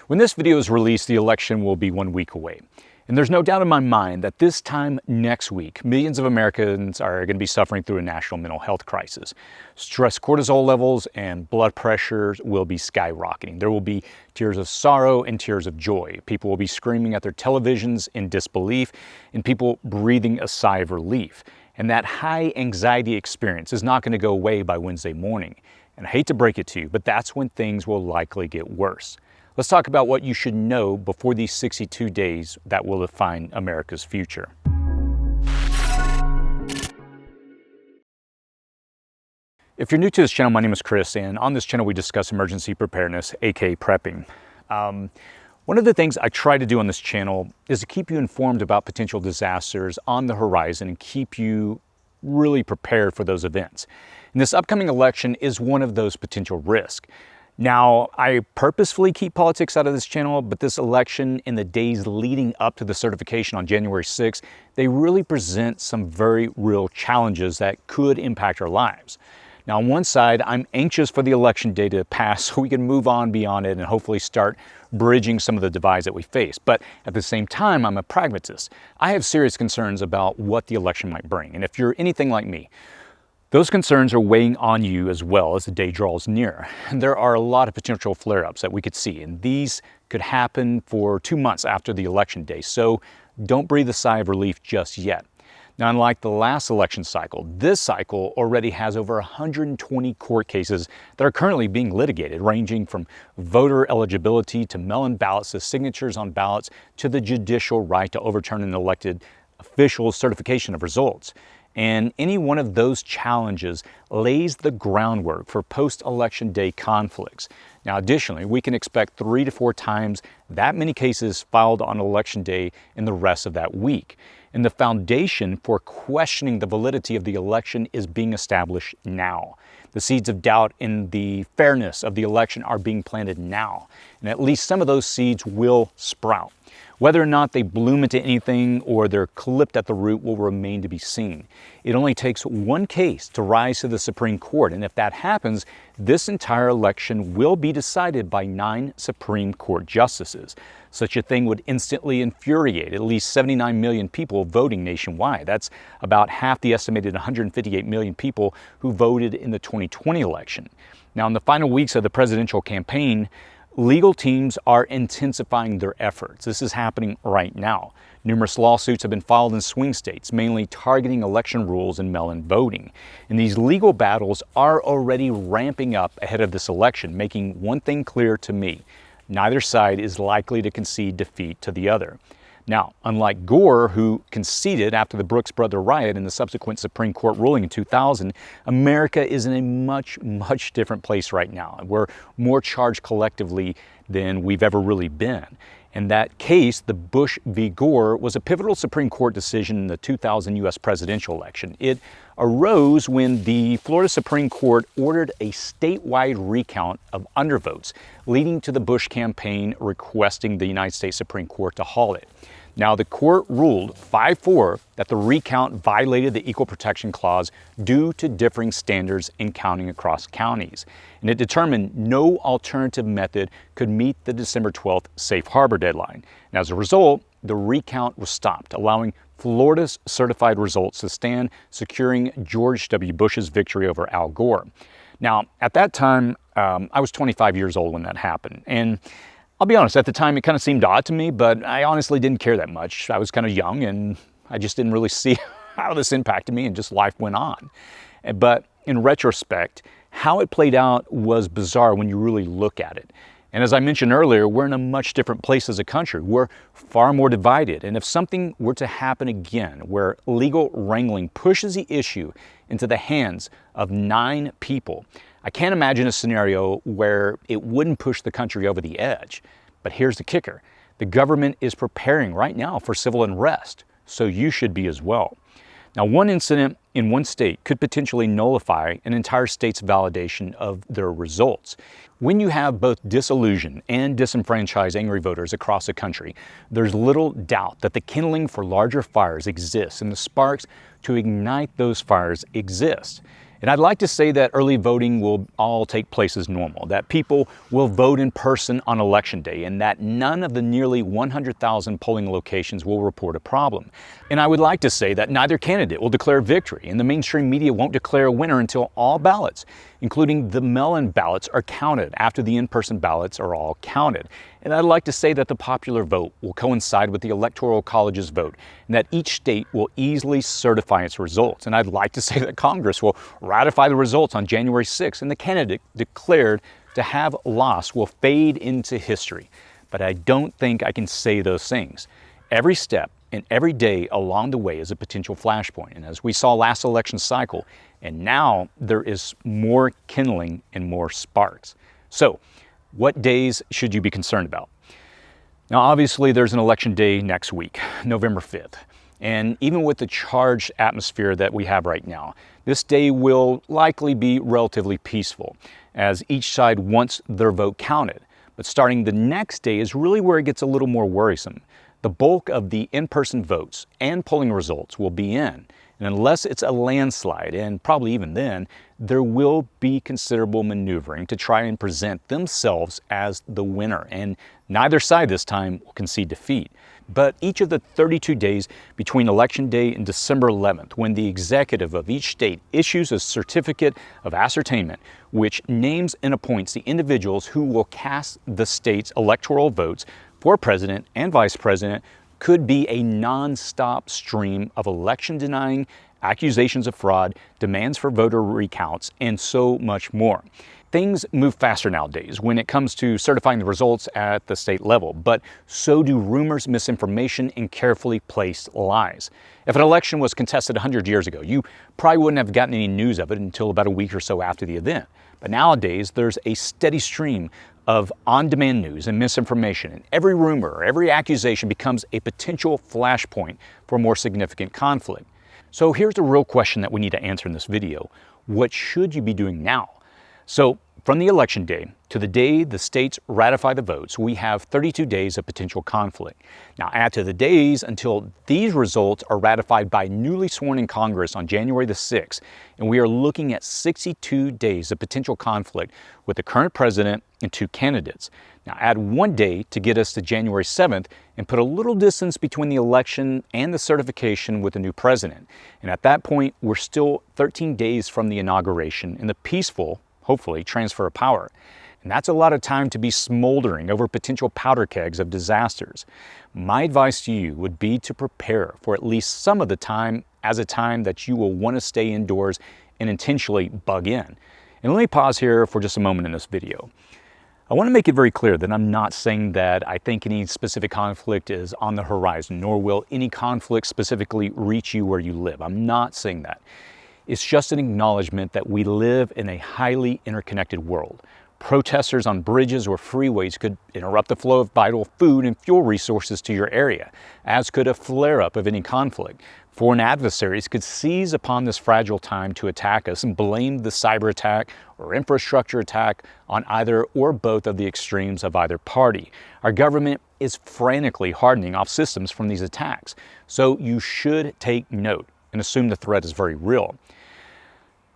When this video is released, the election will be 1 week away. And there's no doubt in my mind that this time next week, millions of Americans are going to be suffering through a national mental health crisis. Stress cortisol levels and blood pressures will be skyrocketing. There will be tears of sorrow and tears of joy. People will be screaming at their televisions in disbelief, and people breathing a sigh of relief. And that high anxiety experience is not going to go away by Wednesday morning. And I hate to break it to you, but that's when things will likely get worse. Let's talk about what you should know before these 62 days that will define America's future. If you're new to this channel, my name is Chris, and on this channel we discuss emergency preparedness, aka prepping. One of the things I try to do on this channel is to keep you informed about potential disasters on the horizon and keep you really prepared for those events. And this upcoming election is one of those potential risks. Now, I purposefully keep politics out of this channel, but this election and the days leading up to the certification on January 6th, they really present some very real challenges that could impact our lives. Now, on one side, I'm anxious for the election day to pass so we can move on beyond it and hopefully start bridging some of the divides that we face. But at the same time, I'm a pragmatist. I have serious concerns about what the election might bring. And if you're anything like me, those concerns are weighing on you as well as the day draws near. And there are a lot of potential flare-ups that we could see, and these could happen for 2 months after the election day. So don't breathe a sigh of relief just yet. Now, unlike the last election cycle, this cycle already has over 120 court cases that are currently being litigated, ranging from voter eligibility to mail-in ballots to signatures on ballots to the judicial right to overturn an elected official's certification of results. And any one of those challenges lays the groundwork for post-election day conflicts. Now, additionally, we can expect 3 to 4 times that many cases filed on election day in the rest of that week. And the foundation for questioning the validity of the election is being established now. The seeds of doubt in the fairness of the election are being planted now. And at least some of those seeds will sprout. Whether or not they bloom into anything or they're clipped at the root will remain to be seen. It only takes one case to rise to the Supreme Court, and if that happens, this entire election will be decided by 9 Supreme Court justices. Such a thing would instantly infuriate at least 79 million people voting nationwide. That's about half the estimated 158 million people who voted in the 2020 election. Now, in the final weeks of the presidential campaign, legal teams are intensifying their efforts. This is happening right now. Numerous lawsuits have been filed in swing states, mainly targeting election rules and mail-in voting. And these legal battles are already ramping up ahead of this election, making one thing clear to me: neither side is likely to concede defeat to the other. Now, unlike Gore, who conceded after the Brooks Brother riot and the subsequent Supreme Court ruling in 2000, America is in a much different place right now. We're more charged collectively than we've ever really been. In that case, the Bush v. Gore was a pivotal Supreme Court decision in the 2000 U.S. presidential election. It arose when the Florida Supreme Court ordered a statewide recount of undervotes, leading to the Bush campaign requesting the United States Supreme Court to halt it. Now, the court ruled 5-4 that the recount violated the Equal Protection Clause due to differing standards in counting across counties. And it determined no alternative method could meet the December 12th safe harbor deadline. And as a result, the recount was stopped, allowing Florida's certified results to stand, securing George W. Bush's victory over Al Gore. Now, at that time, I was 25 years old when that happened. And I'll be honest, at the time it kind of seemed odd to me, but I honestly didn't care that much. I was kind of young and I just didn't really see how this impacted me, and just life went on. But in retrospect, how it played out was bizarre when you really look at it. And as I mentioned earlier, we're in a much different place as a country. We're far more divided. And if something were to happen again, where legal wrangling pushes the issue into the hands of 9 people, I can't imagine a scenario where it wouldn't push the country over the edge. But here's the kicker. The government is preparing right now for civil unrest, so you should be as well. Now, one incident in one state could potentially nullify an entire state's validation of their results. When you have both disillusioned and disenfranchised angry voters across the country, there's little doubt that the kindling for larger fires exists and the sparks to ignite those fires exist. And I'd like to say that early voting will all take place as normal, that people will vote in person on Election Day, and that none of the nearly 100,000 polling locations will report a problem. And I would like to say that neither candidate will declare victory, and the mainstream media won't declare a winner until all ballots, including the mail-in ballots, are counted after the in-person ballots are all counted. And I'd like to say that the popular vote will coincide with the Electoral College's vote, and that each state will easily certify its results. And I'd like to say that Congress will ratify the results on January 6th, and the candidate declared to have lost will fade into history. But I don't think I can say those things. Every step and every day along the way is a potential flashpoint. And as we saw last election cycle, and now there is more kindling and more sparks. So, what days should you be concerned about? Now, obviously, there's an election day next week, November 5th. And even with the charged atmosphere that we have right now, this day will likely be relatively peaceful, as each side wants their vote counted. But starting the next day is really where it gets a little more worrisome. The bulk of the in-person votes and polling results will be in. And unless it's a landslide, and probably even then, there will be considerable maneuvering to try and present themselves as the winner. And neither side this time will concede defeat. But each of the 32 days between Election Day and December 11th, when the executive of each state issues a certificate of ascertainment, which names and appoints the individuals who will cast the state's electoral votes for president and vice president, could be a non-stop stream of election-denying, accusations of fraud, demands for voter recounts, and so much more. Things move faster nowadays when it comes to certifying the results at the state level, but so do rumors, misinformation, and carefully placed lies. If an election was contested 100 years ago, you probably wouldn't have gotten any news of it until about a week or so after the event. But nowadays, there's a steady stream of on-demand news and misinformation, and every rumor or every accusation becomes a potential flashpoint for more significant conflict. So here's the real question that we need to answer in this video. What should you be doing now? So from the election day to the day the states ratify the votes, we have 32 days of potential conflict. Now add to the days until these results are ratified by newly sworn in Congress on January the 6th, and we are looking at 62 days of potential conflict with the current president and two candidates. Now add 1 day to get us to January 7th and put a little distance between the election and the certification with the new president. And at that point, we're still 13 days from the inauguration and the peaceful, hopefully, transfer of power. And that's a lot of time to be smoldering over potential powder kegs of disasters. My advice to you would be to prepare for at least some of the time as a time that you will want to stay indoors and intentionally bug in. And let me pause here for just a moment in this video. I want to make it very clear that I'm not saying that I think any specific conflict is on the horizon, nor will any conflict specifically reach you where you live. I'm not saying that. It's just an acknowledgement that we live in a highly interconnected world. Protesters on bridges or freeways could interrupt the flow of vital food and fuel resources to your area, as could a flare-up of any conflict. Foreign adversaries could seize upon this fragile time to attack us and blame the cyber attack or infrastructure attack on either or both of the extremes of either party. Our government is frantically hardening off systems from these attacks, so you should take note and assume the threat is very real.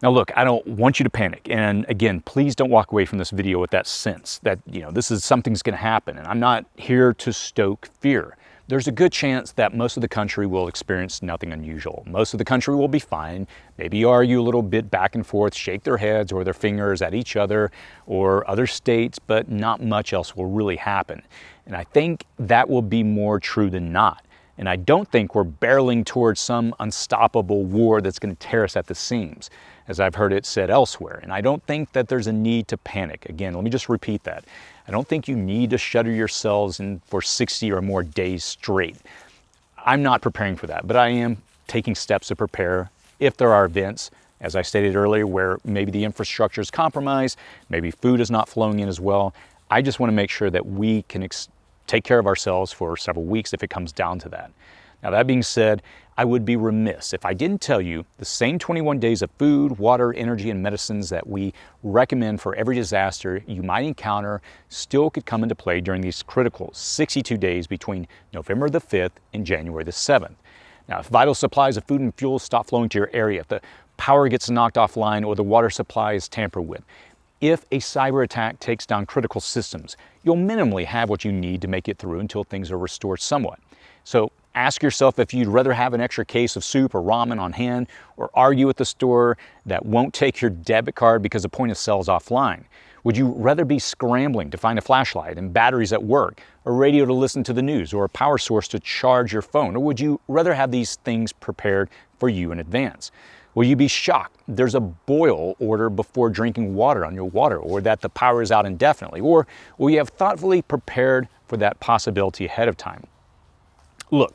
Now look, I don't want you to panic, and again, please don't walk away from this video with that sense that, this is something's going to happen, and I'm not here to stoke fear. There's a good chance that most of the country will experience nothing unusual. Most of the country will be fine, maybe argue a little bit back and forth, shake their heads or their fingers at each other or other states, but not much else will really happen. And I think that will be more true than not. And I don't think we're barreling towards some unstoppable war that's going to tear us at the seams, as I've heard it said elsewhere. And I don't think that there's a need to panic. Again, let me just repeat that. I don't think you need to shutter yourselves in for 60 or more days straight. I'm not preparing for that, but I am taking steps to prepare if there are events, as I stated earlier, where maybe the infrastructure is compromised, maybe food is not flowing in as well. I just want to make sure that we can take care of ourselves for several weeks if it comes down to that. Now that being said, I would be remiss if I didn't tell you the same 21 days of food, water, energy, and medicines that we recommend for every disaster you might encounter still could come into play during these critical 62 days between November the 5th and January the 7th. Now, if vital supplies of food and fuel stop flowing to your area, if the power gets knocked offline, or the water supply is tampered with. If a cyber attack takes down critical systems, you'll minimally have what you need to make it through until things are restored somewhat. So ask yourself if you'd rather have an extra case of soup or ramen on hand, or argue at the store that won't take your debit card because the point of sale is offline. Would you rather be scrambling to find a flashlight and batteries at work, a radio to listen to the news, or a power source to charge your phone? Or would you rather have these things prepared for you in advance? Will you be shocked there's a boil order before drinking water on your water, or that the power is out indefinitely? Or will you have thoughtfully prepared for that possibility ahead of time? Look,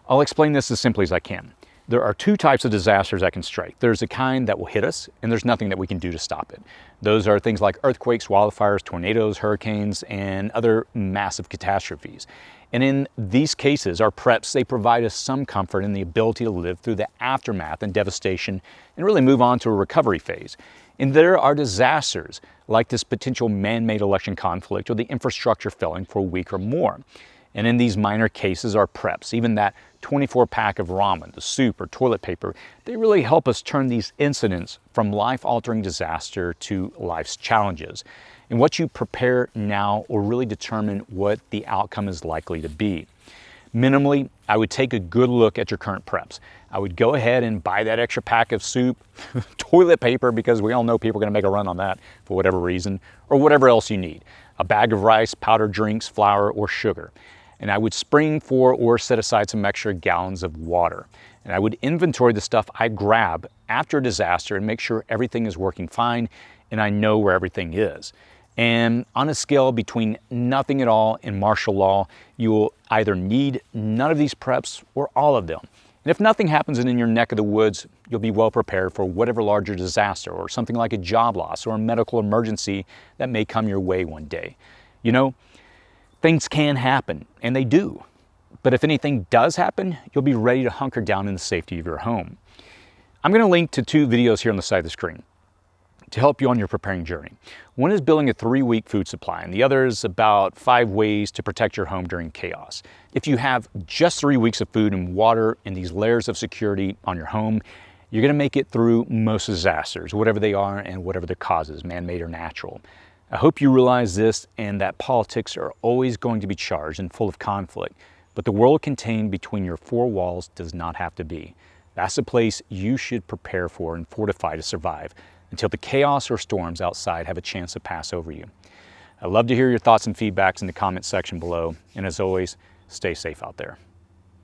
I'll explain this as simply as I can. There are two types of disasters that can strike. There's the kind that will hit us, and there's nothing that we can do to stop it. Those are things like earthquakes, wildfires, tornadoes, hurricanes, and other massive catastrophes. And in these cases, our preps, they provide us some comfort in the ability to live through the aftermath and devastation and really move on to a recovery phase. And there are disasters like this potential man-made election conflict or the infrastructure failing for a week or more. And in these minor cases, our preps, even that 24-pack of ramen, the soup, or toilet paper, they really help us turn these incidents from life-altering disaster to life's challenges. And what you prepare now will really determine what the outcome is likely to be. Minimally, I would take a good look at your current preps. I would go ahead and buy that extra pack of soup, toilet paper, because we all know people are going to make a run on that for whatever reason, or whatever else you need. A bag of rice, powdered drinks, flour, or sugar. And I would spring for or set aside some extra gallons of water. And I would inventory the stuff I grab after a disaster and make sure everything is working fine and I know where everything is. And on a scale between nothing at all and martial law, you will either need none of these preps or all of them. And if nothing happens in your neck of the woods, you'll be well prepared for whatever larger disaster or something like a job loss or a medical emergency that may come your way one day. You know, things can happen, and they do. But if anything does happen, you'll be ready to hunker down in the safety of your home. I'm going to link to two videos here on the side of the screen to help you on your preparing journey. One is building a 3-week food supply, and the other is about 5 ways to protect your home during chaos. If you have just 3 weeks of food and water and these layers of security on your home, you're going to make it through most disasters, whatever they are and whatever their causes, man-made or natural. I hope you realize this and that politics are always going to be charged and full of conflict, but the world contained between your 4 walls does not have to be. That's the place you should prepare for and fortify to survive until the chaos or storms outside have a chance to pass over you. I'd love to hear your thoughts and feedbacks in the comments section below, and as always, stay safe out there.